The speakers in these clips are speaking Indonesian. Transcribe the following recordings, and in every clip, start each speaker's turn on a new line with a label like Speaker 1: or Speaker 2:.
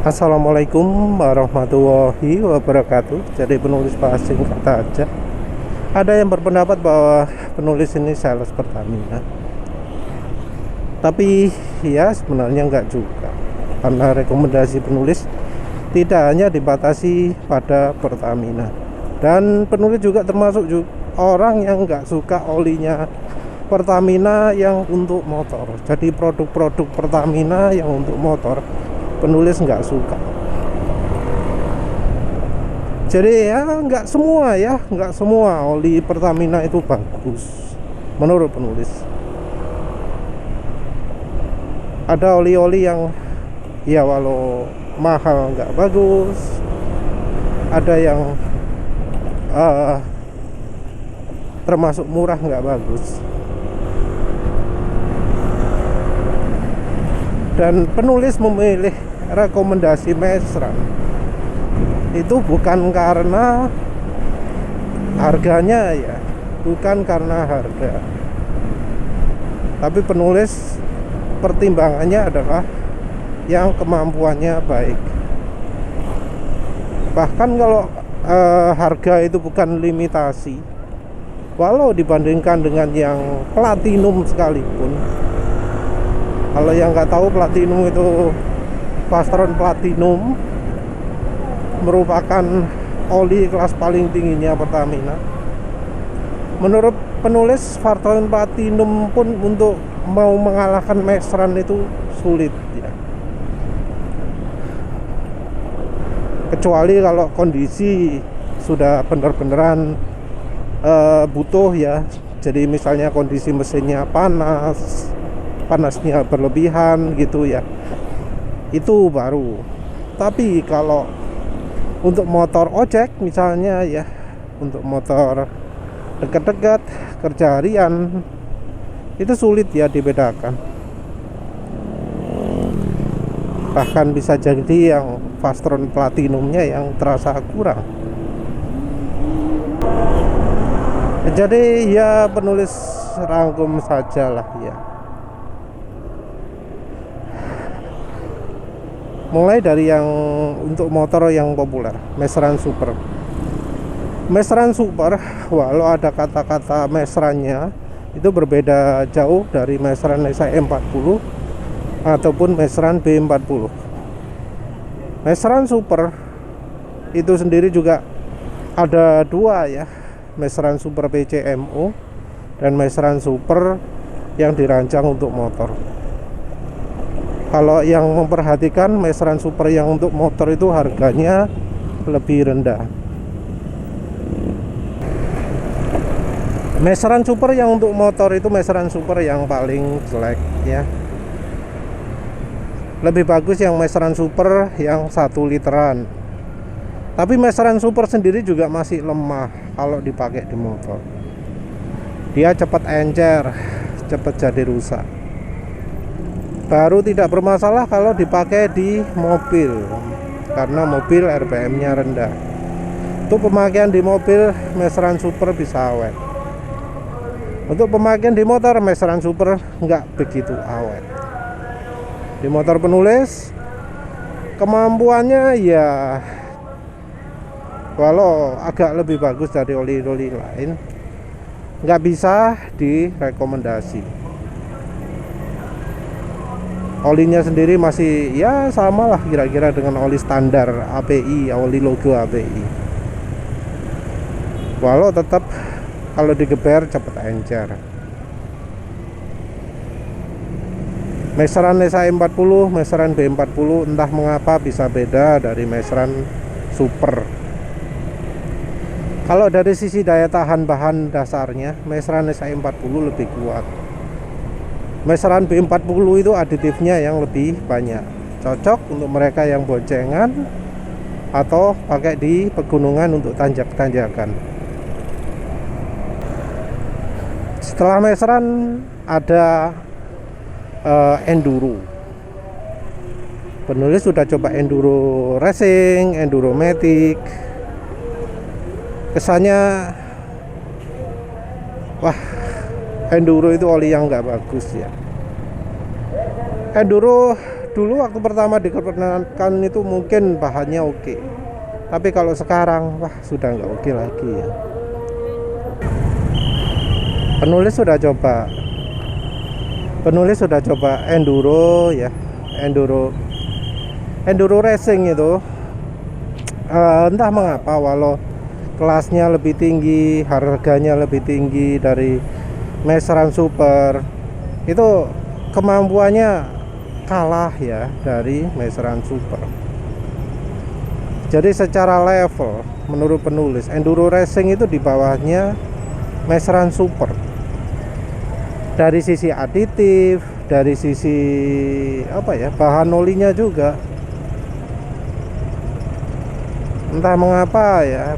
Speaker 1: Assalamualaikum warahmatullahi wabarakatuh. Jadi penulis bahas singkat aja. Ada yang berpendapat bahwa penulis ini sales Pertamina, tapi ya sebenarnya enggak juga, karena rekomendasi penulis tidak hanya dibatasi pada Pertamina. Dan penulis juga termasuk orang yang enggak suka olinya Pertamina yang untuk motor. Jadi produk-produk Pertamina yang untuk motor penulis nggak suka. Jadi ya nggak semua oli Pertamina itu bagus menurut penulis. Ada oli-oli yang ya walau mahal nggak bagus, ada yang termasuk murah nggak bagus. Dan penulis memilih rekomendasi Mesran itu bukan karena harganya ya, bukan karena harga, tapi penulis pertimbangannya adalah yang kemampuannya baik. Bahkan kalau harga itu bukan limitasi, walau dibandingkan dengan yang platinum sekalipun. Kalau yang nggak tahu, platinum itu Fastron Platinum merupakan oli kelas paling tingginya Pertamina. Menurut penulis, Fastron Platinum pun untuk mau mengalahkan Mesran itu sulit ya. Kecuali kalau kondisi sudah benar-beneran butuh ya. Jadi misalnya kondisi mesinnya panasnya berlebihan gitu ya, itu baru. Tapi kalau untuk motor ojek misalnya ya, untuk motor dekat-dekat kerja harian, itu sulit ya dibedakan. Bahkan bisa jadi yang Fastron Platinumnya yang terasa kurang. Jadi ya penulis rangkum sajalah ya. Mulai dari yang untuk motor yang populer, Mesran Super. Mesran Super, walau ada kata-kata Mesrannya, itu berbeda jauh dari Mesran SE40 ataupun Mesran B40. Mesran Super itu sendiri juga ada dua ya, Mesran Super PCMO dan Mesran Super yang dirancang untuk motor. Kalau yang memperhatikan, Mesran Super yang untuk motor itu harganya lebih rendah. Mesran Super yang untuk motor itu Mesran Super yang paling jelek ya. Lebih bagus yang Mesran Super yang 1 literan. Tapi Mesran Super sendiri juga masih lemah kalau dipakai di motor. Dia cepat encer, cepat jadi rusak. Baru tidak bermasalah kalau dipakai di mobil, karena mobil RPM-nya rendah. Untuk pemakaian di mobil, Mesran Super bisa awet. Untuk pemakaian di motor, Mesran Super nggak begitu awet. Di motor penulis, kemampuannya ya walau agak lebih bagus dari oli-oli lain, nggak bisa direkomendasi. Olinya sendiri masih ya sama lah kira-kira dengan oli standar API, oli logo API. Walau tetap kalau digeber cepat encer. Mesran SE40, Mesran B40 entah mengapa bisa beda dari Mesran Super. Kalau dari sisi daya tahan bahan dasarnya, Mesran SE40 lebih kuat. Mesran B40 itu aditifnya yang lebih banyak, cocok untuk mereka yang boncengan atau pakai di pegunungan untuk tanjak-tanjakan. Setelah Mesran ada Enduro. Penulis sudah coba Enduro Racing, Enduro Matic. Kesannya wah, Enduro itu oli yang nggak bagus ya. Enduro dulu waktu pertama diperkenalkan itu mungkin bahannya oke, tapi kalau sekarang wah sudah nggak oke lagi ya. Penulis sudah coba enduro ya, enduro racing itu. Entah mengapa walau kelasnya lebih tinggi, harganya lebih tinggi dari Masteran Super, itu kemampuannya kalah ya dari Masteran Super. Jadi secara level menurut penulis, enduro racing itu di bawahnya Masteran Super. Dari sisi aditif, dari sisi bahan olinya juga. Entah mengapa ya,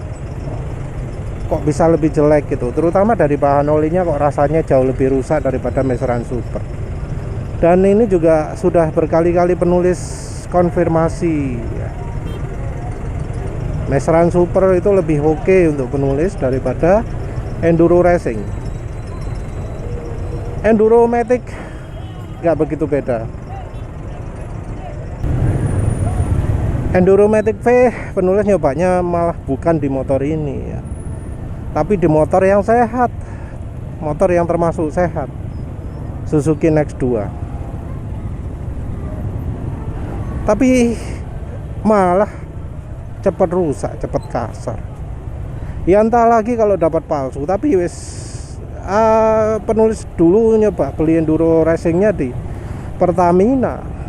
Speaker 1: kok bisa lebih jelek gitu. Terutama dari bahan olinya kok rasanya jauh lebih rusak daripada Masteran Super. Dan ini juga sudah berkali-kali penulis konfirmasi ya. Masteran Super itu lebih oke untuk penulis daripada enduro racing. Enduro Matic nggak begitu beda. Enduro Matic V penulis nyobanya malah bukan di motor ini ya, tapi di motor yang sehat, motor yang termasuk sehat, Suzuki Next 2. Tapi malah cepat rusak, cepat kasar ya. Entah lagi kalau dapat palsu. Tapi wes penulis dulu nyoba beli enduro racingnya di Pertamina.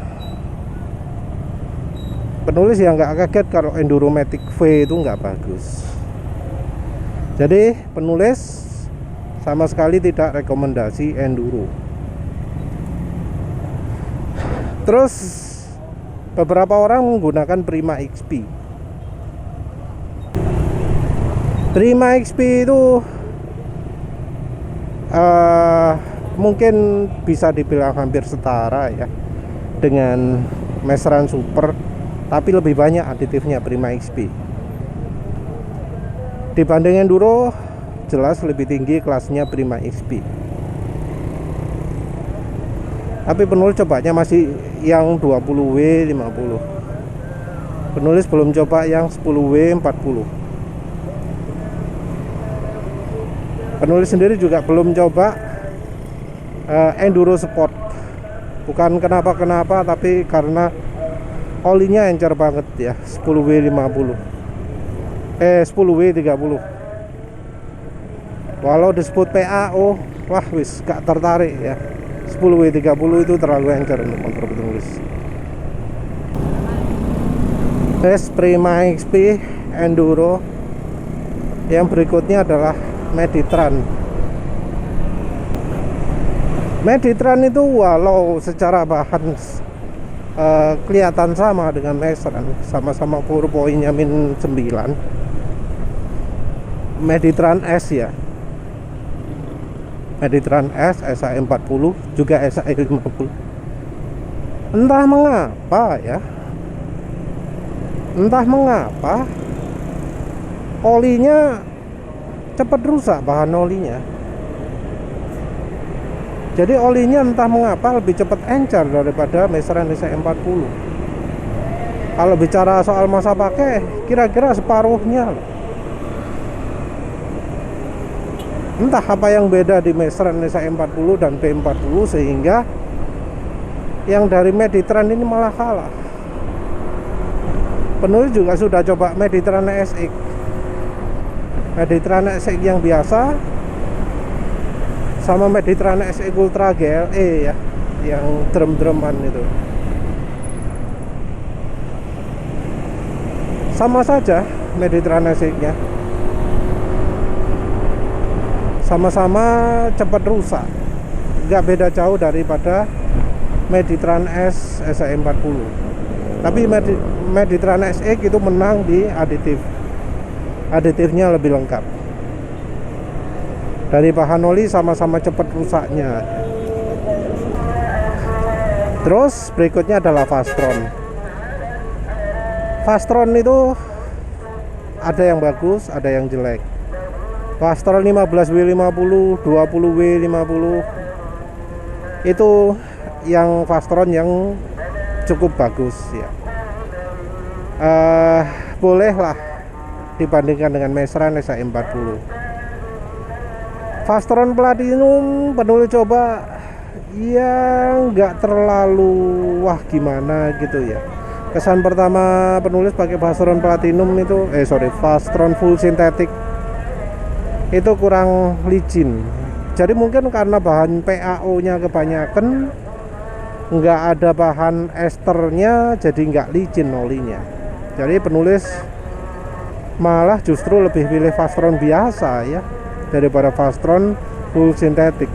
Speaker 1: Penulis yang nggak kaget kalau enduro Matic V itu nggak bagus. Jadi penulis sama sekali tidak rekomendasi enduro. Terus beberapa orang menggunakan Prima XP. Prima XP itu mungkin bisa dibilang hampir setara ya dengan Masteran Super, tapi lebih banyak aditifnya Prima XP. Dibanding enduro jelas lebih tinggi kelasnya Prima XP. Tapi penulis cobanya masih yang 20W 50. Penulis belum coba yang 10W 40. Penulis sendiri juga belum coba enduro sport. Bukan kenapa-kenapa, tapi karena olinya encer banget ya, 10W 50. 10W 30. Walau disebut PAO, wah wis gak tertarik ya. 10W 30 itu terlalu encer untuk motor penulis. Prima XP enduro. Yang berikutnya adalah Meditran. Meditran itu walau secara bahan kelihatan sama dengan Masteran, sama-sama power point-nya min 9. Meditran S ya, Meditran S, SAE 40, juga SAE 50. Entah mengapa olinya cepat rusak, bahan olinya. Jadi olinya entah mengapa lebih cepat encer daripada Masteran SAE 40. Kalau bicara soal masa pakai, kira-kira separuhnya. Entah apa yang beda di Masteran SAE 40 dan P40 sehingga yang dari Meditran ini malah kalah. Penulis juga sudah coba Meditran SX. Meditran SX yang biasa sama Meditran SX Ultra GLE ya, yang drum-druman itu. Sama saja Meditran SX-nya. Sama-sama cepat rusak. Nggak beda jauh daripada Meditran S SAE 40. Tapi Meditran SX itu menang di aditif. Aditifnya lebih lengkap. Dari bahan oli sama-sama cepat rusaknya. Terus berikutnya adalah Fastron. Fastron itu ada yang bagus, ada yang jelek. Fastron 15W50, 20W50 itu yang Fastron yang cukup bagus ya. Boleh lah dibandingkan dengan Mestran SAE40. Fastron Platinum penulis coba yang nggak terlalu wah gimana gitu ya. Kesan pertama penulis pakai Fastron Platinum itu Fastron full synthetic itu kurang licin. Jadi mungkin karena bahan PAO nya kebanyakan, nggak ada bahan esternya, jadi nggak licin olinya. Jadi penulis malah justru lebih pilih Fastron biasa ya daripada Fastron full synthetic.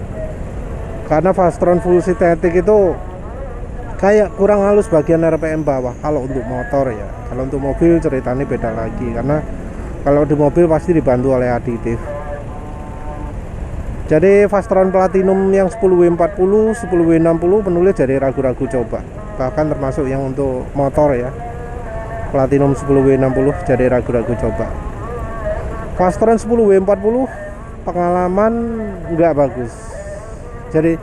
Speaker 1: Karena Fastron full synthetic itu kayak kurang halus bagian RPM bawah kalau untuk motor ya. Kalau untuk mobil ceritanya beda lagi, karena kalau di mobil pasti dibantu oleh aditif. Jadi Fastron Platinum yang 10W40, 10W60 penulis jadi ragu-ragu coba. Bahkan termasuk yang untuk motor ya, Platinum 10W60 jadi ragu-ragu coba. Fastron 10W40 pengalaman nggak bagus. Jadi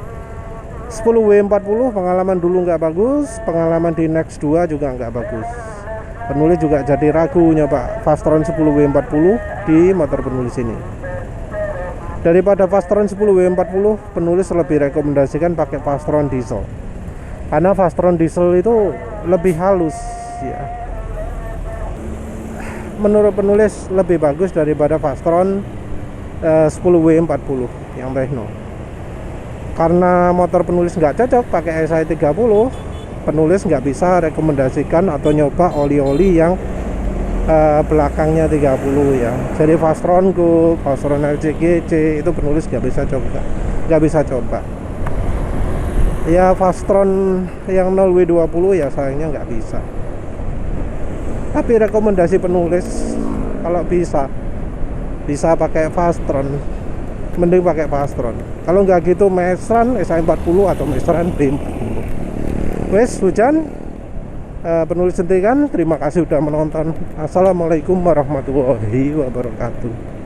Speaker 1: 10W40 pengalaman dulu nggak bagus, pengalaman di Next 2 juga nggak bagus. Penulis juga jadi ragu nyoba Fastron 10W40 di motor penulis ini. Daripada Fastron 10W40, penulis lebih rekomendasikan pakai Fastron diesel. Karena Fastron diesel itu lebih halus ya. Menurut penulis lebih bagus daripada Fastron 10W40 yang Rhino. Karena motor penulis nggak cocok pakai SAE30, penulis nggak bisa rekomendasikan atau nyoba oli-oli yang belakangnya 30 ya. Jadi Fastron Go, Fastron LCGC itu penulis nggak bisa coba. Ya Fastron yang 0W20 ya sayangnya nggak bisa. Tapi rekomendasi penulis kalau bisa pakai Fastron, mending pakai Fastron. Kalau nggak gitu Mestran SAE40 atau Mestran B40. Wes hujan. Penulis hentikan. Terima kasih sudah menonton. Assalamualaikum warahmatullahi wabarakatuh.